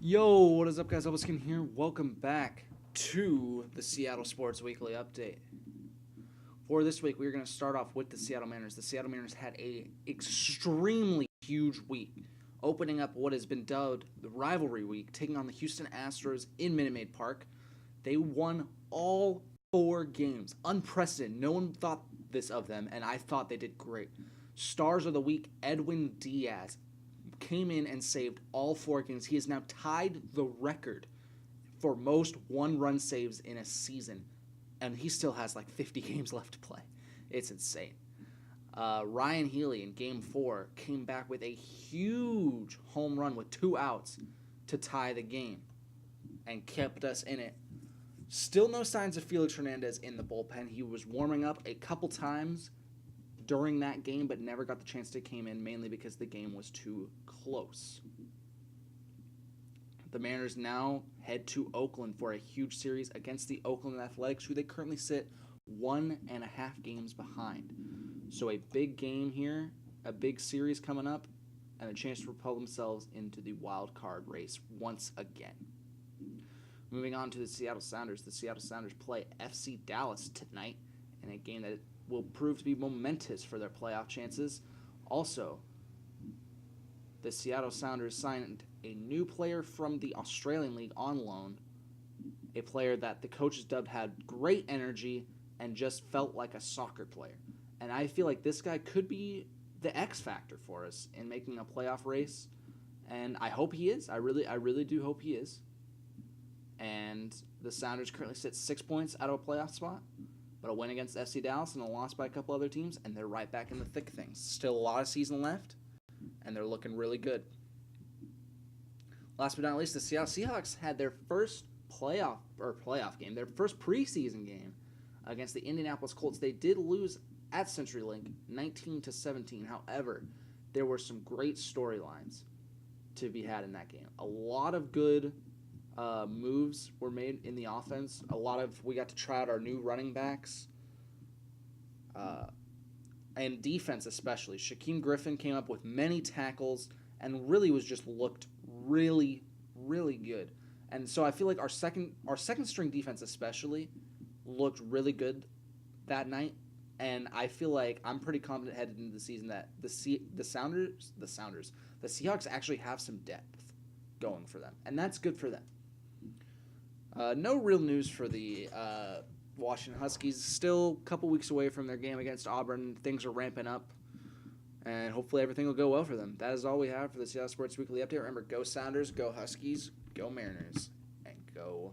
Yo, what is up, guys? ElbowSkinn here. Welcome back to the Seattle Sports Weekly Update. For this week, we're going to start off with the Seattle Mariners. The Seattle Mariners had a extremely huge week, opening up what has been dubbed the rivalry week, taking on the Houston Astros in Minute Maid Park. They won all 4 games. Unprecedented. No one thought this of them, and I thought they did great. Stars of the week, Edwin Diaz came in and saved all 4 games. He has now tied the record for most one-run saves in a season, and he still has like 50 games left to play. It's insane. Ryan Healy in Game 4 came back with a huge home run with 2 outs to tie the game and kept us in it. Still no signs of Felix Hernandez in the bullpen. He was warming up a couple times during that game, but never got the chance to come in, mainly because the game was too close. The Mariners now head to Oakland for a huge series against the Oakland Athletics, who they currently sit 1.5 games behind. So a big game here, a big series coming up, and a chance to propel themselves into the wild card race once again. Moving on to the Seattle Sounders. The Seattle Sounders play FC Dallas tonight in a game that will prove to be momentous for their playoff chances. Also, the Seattle Sounders signed a new player from the Australian League on loan, a player that the coaches dubbed had great energy and just felt like a soccer player. And I feel like this guy could be the X factor for us in making a playoff race, and I hope he is. I really do hope he is. And the Sounders currently sit 6 points out of a playoff spot, but a win against FC Dallas and a loss by a couple other teams, and they're right back in the thick of things. Still a lot of season left, and they're looking really good. Last but not least, the Seattle Seahawks had their first playoff game, their first preseason game against the Indianapolis Colts. They did lose at CenturyLink 19-17. However, there were some great storylines to be had in that game. A lot of good moves were made in the offense. We got to try out our new running backs, and defense especially. Shaquem Griffin came up with many tackles and really looked really, really good. And so I feel like our second string defense especially looked really good that night. And I feel like I'm pretty confident headed into the season that the Seahawks actually have some depth going for them, and that's good for them. No real news for the Washington Huskies. Still a couple weeks away from their game against Auburn. Things are ramping up, and hopefully everything will go well for them. That is all we have for the Seattle Sports Weekly Update. Remember, go Sounders, go Huskies, go Mariners, and go